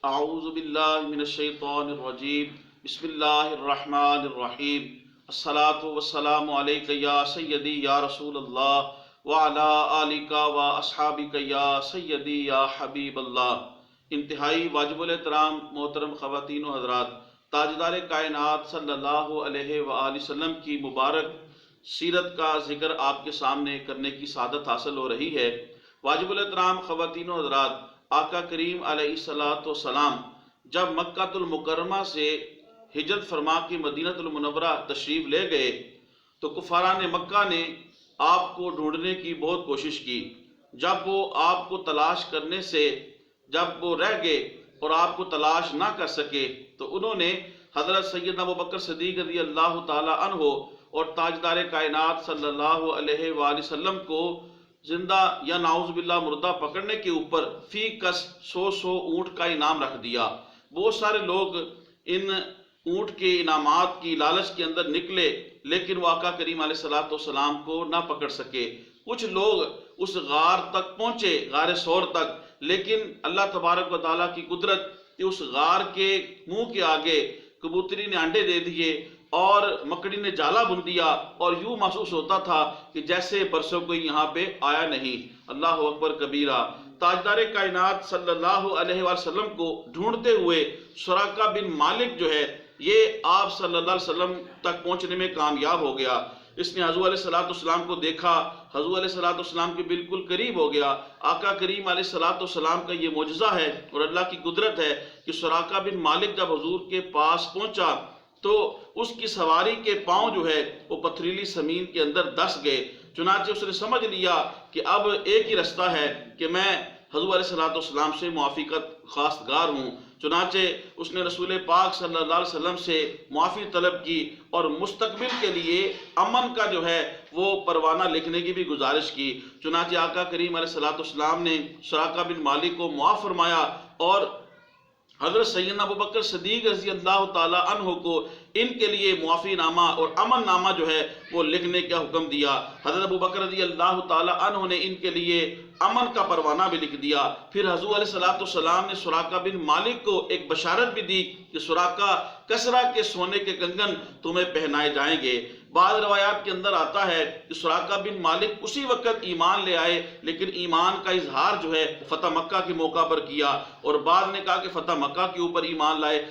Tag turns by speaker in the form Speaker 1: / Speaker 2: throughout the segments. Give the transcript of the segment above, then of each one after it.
Speaker 1: اعوذ باللہ من الشیطان الرجیم بسم اللہ الرحمن الرحیم الصلاۃ والسلام علیک یا سیدی یا رسول اللہ وعلی آلک و اصحابک یا سیدی یا حبیب اللہ۔ انتہائی واجب الاحترام محترم خواتین و حضرات، تاجدار کائنات صلی اللہ علیہ وآلہ وسلم کی مبارک سیرت کا ذکر آپ کے سامنے کرنے کی سعادت حاصل ہو رہی ہے۔ واجب الاحترام خواتین و حضرات، آقا کریم علیہ السلام جب مکہ المکرمہ سے ہجرت فرما کے مدینہ المنورہ تشریف لے گئے تو کفاران مکہ نے آپ کو ڈھونڈنے کی بہت کوشش کی۔ جب وہ آپ کو تلاش کرنے سے جب وہ رہ گئے اور آپ کو تلاش نہ کر سکے تو انہوں نے حضرت سیدنا ابوبکر صدیق رضی اللہ تعالی عنہ اور تاجدار کائنات صلی اللہ علیہ وآلہ وسلم کو زندہ یا نعوذ باللہ مردہ پکڑنے کے اوپر فی کس 100 اونٹ کا انعام رکھ دیا۔ بہت سارے لوگ ان اونٹ کے انعامات کی لالچ کے اندر نکلے، لیکن وہ آقا کریم علیہ السلام کو نہ پکڑ سکے۔ کچھ لوگ اس غار تک پہنچے، غار سور تک، لیکن اللہ تبارک و تعالیٰ کی قدرت کہ اس غار کے منہ کے آگے کبوتری نے انڈے دے دیے اور مکڑی نے جالا بن دیا، اور یوں محسوس ہوتا تھا کہ جیسے برسوں کوئی یہاں پہ آیا نہیں۔ اللہ اکبر کبیرہ۔ تاجدار کائنات صلی اللہ علیہ وآلہ وسلم کو ڈھونڈتے ہوئے سراقہ بن مالک جو ہے یہ آپ صلی اللہ علیہ وسلم تک پہنچنے میں کامیاب ہو گیا۔ اس نے حضور علیہ السلام کو دیکھا، حضور علیہ السلام کے بالکل قریب ہو گیا۔ آقا کریم علیہ السلام کا یہ معجزہ ہے اور اللہ کی قدرت ہے کہ سراقہ بن مالک جب حضور کے پاس پہنچا تو اس کی سواری کے پاؤں جو ہے وہ پتھریلی زمین کے اندر دس گئے۔ چنانچہ اس نے سمجھ لیا کہ اب ایک ہی رستہ ہے کہ میں حضور علیہ السلام سے معافی کا خواستگار ہوں۔ چنانچہ اس نے رسول پاک صلی اللہ علیہ وسلم سے معافی طلب کی اور مستقبل کے لیے امن کا جو ہے وہ پروانہ لکھنے کی بھی گزارش کی۔ چنانچہ آقا کریم علیہ السلام نے سراقہ بن مالک کو معاف فرمایا اور حضرت سیدنا ابوبکر صدیق رضی اللہ تعالی عنہ کو ان کے لیے معافی نامہ اور امن نامہ جو ہے وہ لکھنے کا حکم دیا۔ حضرت ابوبکر رضی اللہ تعالی عنہ نے ان کے لیے امن کا پروانہ بھی لکھ دیا۔ پھر حضور علیہ السلام نے سراقہ بن مالک کو ایک بشارت بھی دی کہ سراقہ کسرا کے سونے کے کنگن تمہیں پہنائے جائیں گے۔ بعض روایات کے اندر آتا ہے کہ سراقہ بن مالک اسی وقت ایمان لے آئے، لیکن ایمان کا اظہار جو ہے فتح مکہ کے موقع پر کیا، اور بعض نے کہا کہ فتح مکہ کے اوپر ایمان لائے۔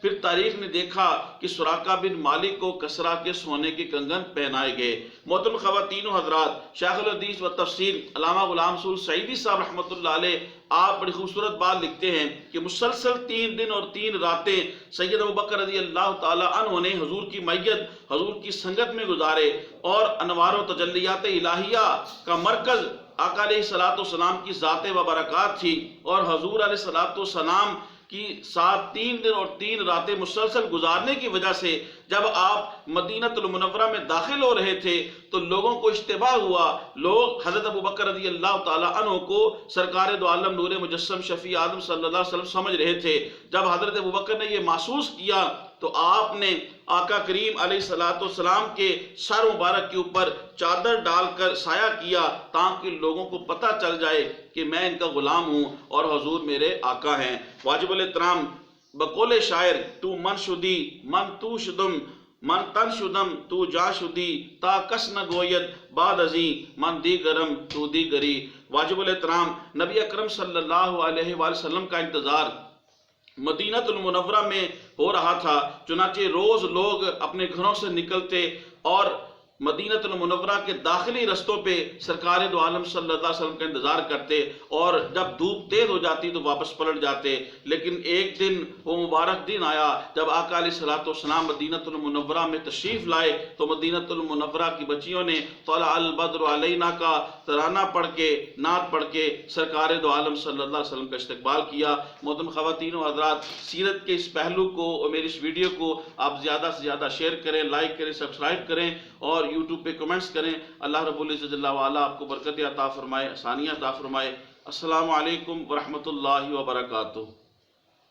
Speaker 1: پھر تاریخ نے دیکھا کہ سراقہ بن مالک کو کسرا کے سونے کے کنگن پہنائے گئے۔ محترم خواتین و حضرات، شیخ الحدیث و تفسیر علامہ غلام رسول سعیدی صاحب رحمۃ اللہ علیہ آپ بڑی خوبصورت بات لکھتے ہیں کہ مسلسل 3 دن اور 3 راتیں سید ابوبکر رضی اللہ تعالی عنہ نے حضور کی معیت، حضور کی سنگت میں گزارے، اور انوار و تجلیات الہیہ کا مرکز آقا علیہ السلام کی ذات و برکات تھی، اور حضور علیہ السلام کی ساتھ 3 دن اور 3 راتیں مسلسل گزارنے کی وجہ سے جب آپ مدینہ المنورہ میں داخل ہو رہے تھے تو لوگوں کو اشتباہ ہوا۔ لوگ حضرت ابوبکر رضی اللہ تعالی عنہ کو سرکار دو عالم نور مجسم شفیع آدم صلی اللہ علیہ وسلم سمجھ رہے تھے۔ جب حضرت ابوبکر نے یہ محسوس کیا تو آپ نے آقا کریم علیہ السلام کے سر مبارک کے اوپر چادر ڈال کر سایہ کیا تاکہ لوگوں کو پتہ چل جائے کہ میں ان کا غلام ہوں اور حضور میرے آقا ہیں۔ واجب الاحترام بقول شاعر تو من شدی من تو شدم من تن شدم تو جا شدی تا کس نہ گوید بعد ازیں من دیگرم تو دیگری۔ واجب الاحترام نبی اکرم صلی اللہ علیہ وآلہ وسلم کا انتظار مدینہ المنورہ میں ہو رہا تھا۔ چنانچہ روز لوگ اپنے گھروں سے نکلتے اور مدینہ المنورہ کے داخلی رستوں پہ سرکار دو عالم صلی اللہ علیہ وسلم کا انتظار کرتے، اور جب دھوپ تیز ہو جاتی تو واپس پلٹ جاتے۔ لیکن ایک دن وہ مبارک دن آیا جب آقا علیہ السلام مدینہ المنورہ میں تشریف لائے تو مدینہ المنورہ کی بچیوں نے طلع البدر علینا کا ترانہ پڑھ کے، نعت پڑھ کے سرکار دو عالم صلی اللہ علیہ وسلم کا استقبال کیا۔ محترم خواتین و حضرات، سیرت کے اس پہلو کو اور میری اس ویڈیو کو آپ زیادہ سے زیادہ شیئر کریں، لائک کریں، سبسکرائب کریں اور یوٹیوب پہ کمنٹس کریں۔ اللہ رب العزت جل وعلا آپ کو برکت عطا فرمائے، آسانیاں عطا فرمائے۔ السلام علیکم ورحمۃ اللہ وبرکاتہ۔